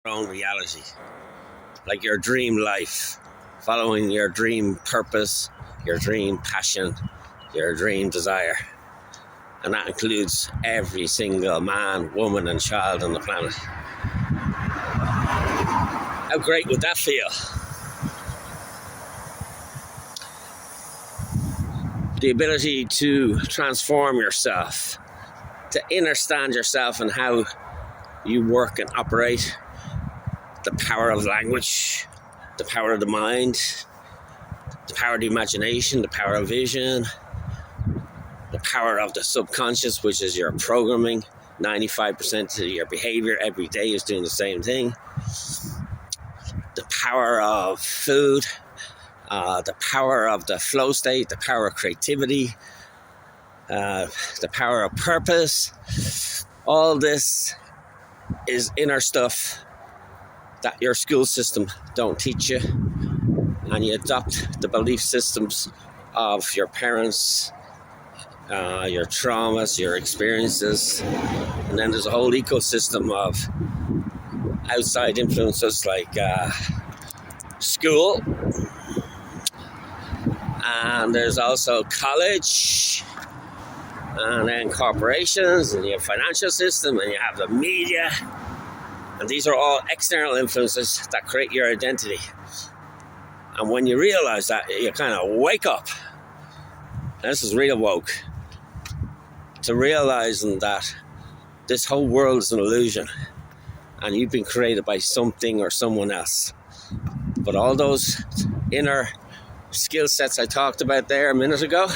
your own reality, like your dream life, following your dream purpose, your dream passion, your dream desire. And that includes every single man, woman, and child on the planet. How great would that feel? The ability to transform yourself, to understand yourself and how you work and operate, the power of language, the power of the mind, the power of the imagination, the power of vision, the power of the subconscious, which is your programming. 95% of your behavior every day is doing the same thing. The power of food, the power of the flow state, the power of creativity, the power of purpose. All this is inner stuff that your school system don't teach you, and you adopt the belief systems of your parents, your traumas, your experiences, and then there's a whole ecosystem of outside influences like school, and there's also college, and then corporations, and you have financial system, and you have the media, and these are all external influences that create your identity. And when you realize that, you kind of wake up. This is real woke. To realizing that this whole world is an illusion, and you've been created by something or someone else. But all those inner skill sets I talked about there a minute ago,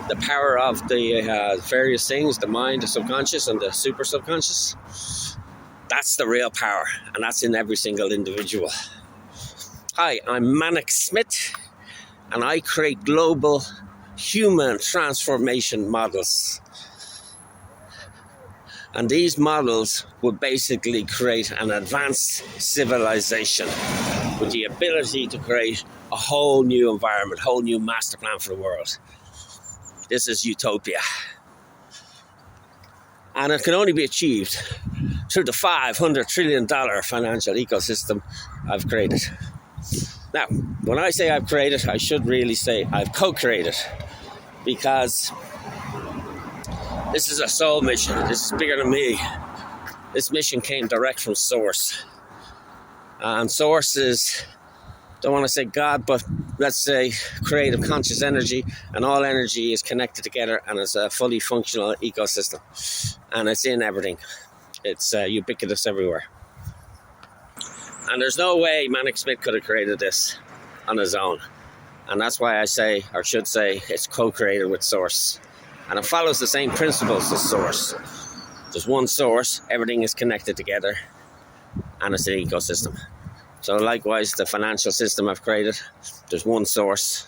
the power of the various things, the mind, the subconscious, and the super subconscious, that's the real power, and that's in every single individual. Hi, I'm Manik Smith, and I create global human transformation models. And these models would basically create an advanced civilization with the ability to create a whole new environment, whole new master plan for the world. This is utopia. And it can only be achieved through the $500 trillion financial ecosystem I've created. Now, when I say I've created, I should really say I've co-created, because this is a soul mission. This is bigger than me. This mission came direct from Source. And Source is, don't want to say God, but let's say creative conscious energy, and all energy is connected together, and it's a fully functional ecosystem, and it's in everything. It's ubiquitous everywhere. And there's no way Manik Smith could have created this on his own. And that's why I say, or should say, it's co-created with Source. And it follows the same principles as Source. There's one source, everything is connected together, and it's an ecosystem. So likewise, the financial system I've created, there's one source,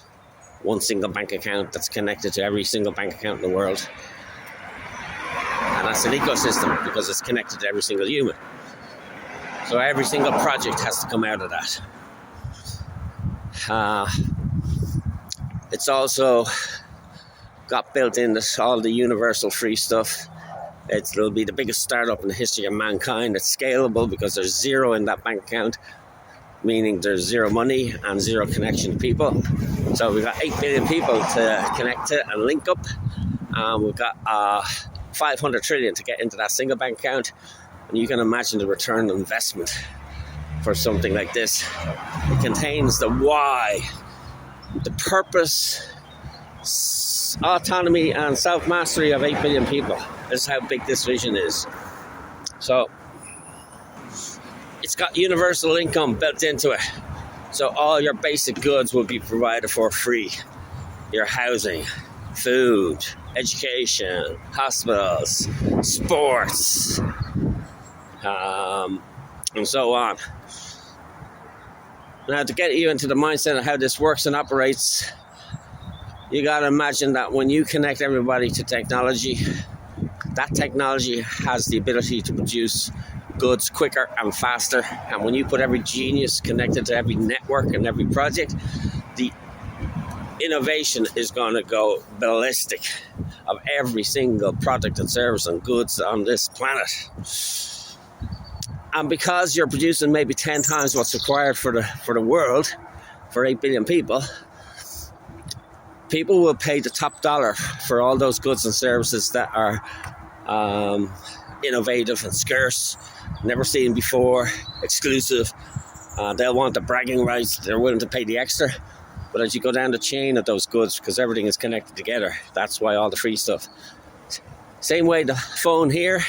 one single bank account that's connected to every single bank account in the world. And that's an ecosystem because it's connected to every single human. So every single project has to come out of that. It's also got built in all the universal free stuff. It'll be the biggest startup in the history of mankind. It's scalable because there's zero in that bank account, meaning there's zero money and zero connection to people. So we've got 8 billion people to connect to and link up. We've got 500 trillion to get into that single bank account. And you can imagine the return on investment for something like this. It contains the why, the purpose, autonomy, and self-mastery of 8 billion people. This is how big this vision is. So it's got universal income built into it. So all your basic goods will be provided for free. Your housing, food, education, hospitals, sports, and so on. Now, to get you into the mindset of how this works and operates, you got to imagine that when you connect everybody to technology, that technology has the ability to produce goods quicker and faster. And when you put every genius connected to every network and every project, the innovation is going to go ballistic of every single product and service and goods on this planet. And because you're producing maybe 10 times what's required for the world, for 8 billion people, people will pay the top dollar for all those goods and services that are innovative and scarce, never seen before, exclusive. They'll want the bragging rights. They're willing to pay the extra. But as you go down the chain of those goods, because everything is connected together, that's why all the free stuff. Same way the phone here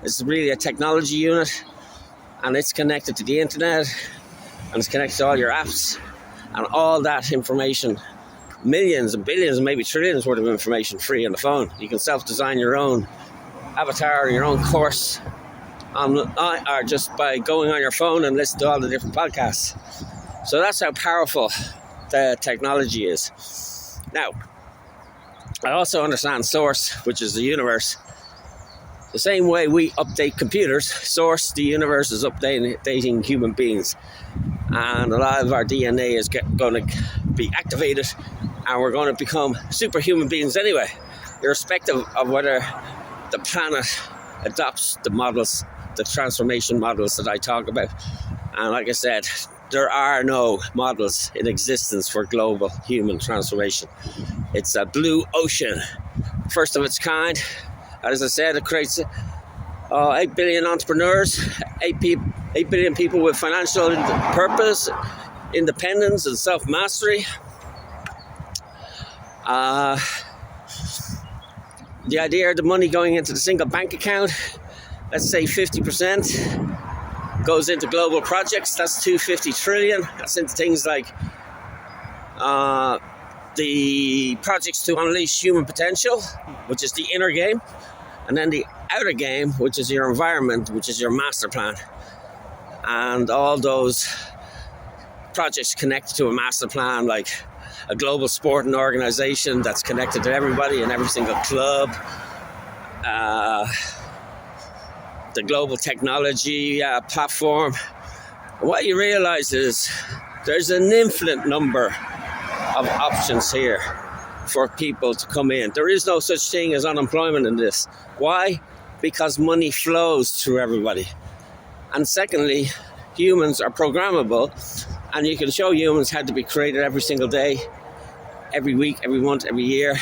is really a technology unit, and it's connected to the internet, and it's connected to all your apps, and all that information, millions and billions and maybe trillions worth of information free on the phone. You can self-design your own avatar, your own course, or just by going on your phone and listening to all the different podcasts. So that's how powerful the technology is. Now, I also understand Source, which is the universe. The same way we update computers, Source, the universe, is updating human beings. And a lot of our DNA is going to be activated, and we're going to become superhuman beings anyway, irrespective of whether the planet adopts the models, the transformation models that I talk about. And like I said, there are no models in existence for global human transformation. It's a blue ocean, first of its kind. As I said, it creates 8 billion entrepreneurs, 8 billion people with financial purpose, independence, and self-mastery. The idea of the money going into the single bank account, let's say 50% goes into global projects. That's 250 trillion. That's into things like the projects to unleash human potential, which is the inner game, and then the outer game, which is your environment, which is your master plan. And all those projects connected to a master plan, like a global sporting organization that's connected to everybody in every single club, the global technology platform. What you realize is there's an infinite number of options here for people to come in. There is no such thing as unemployment in this. Why? Because money flows through everybody. And secondly, humans are programmable, and you can show humans how to be created every single day, every week, every month, every year.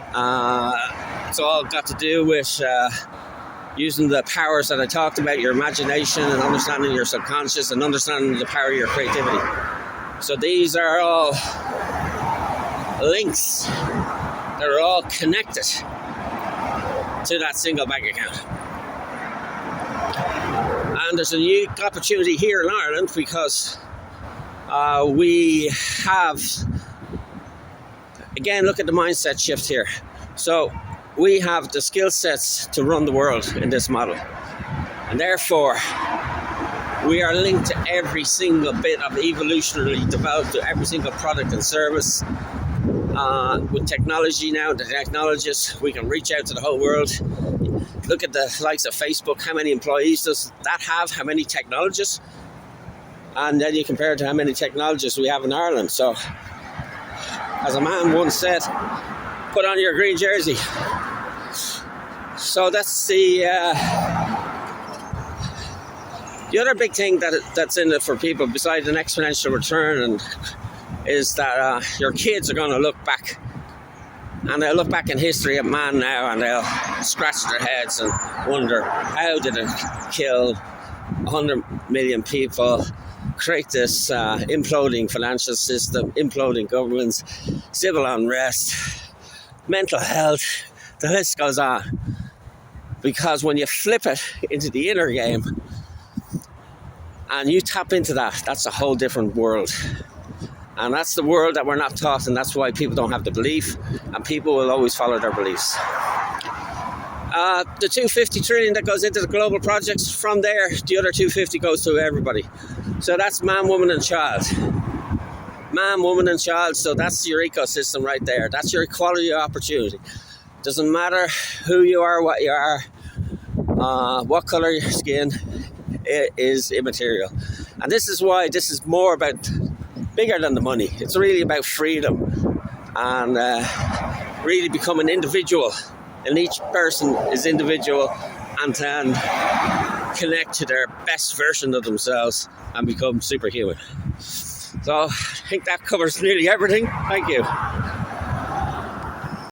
It's all got to do with using the powers that I talked about, your imagination and understanding your subconscious and understanding the power of your creativity. So these are all links that are all connected to that single bank account. And there's a unique opportunity here in Ireland because we have, again, look at the mindset shift here. So we have the skill sets to run the world in this model. And therefore, we are linked to every single bit of evolutionarily developed, to every single product and service. With technology now, the technologists, we can reach out to the whole world. Look at the likes of Facebook. How many employees does that have? How many technologists? And then you compare it to how many technologists we have in Ireland. So, as a man once said, put on your green jersey. So that's the other big thing that's in it for people, besides an exponential return, and is that your kids are going to look back, and they'll look back in history at man now, and they'll scratch their heads and wonder, how did it kill 100 million people, create this imploding financial system, imploding governments, civil unrest, mental health, the list goes on. Because when you flip it into the inner game and you tap into that, that's a whole different world. And that's the world that we're not taught, and that's why people don't have the belief, and people will always follow their beliefs. The 250 trillion that goes into the global projects, from there, the other 250 goes to everybody. So that's man, woman, and child. Man, woman, and child, so that's your ecosystem right there. That's your equality of opportunity. Doesn't matter who you are, what you are, what color your skin, it is immaterial. And this is why this is more about, bigger than the money. It's really about freedom and really become an individual. And each person is individual, and then connect to their best version of themselves and become superhuman. So I think that covers nearly everything. Thank you.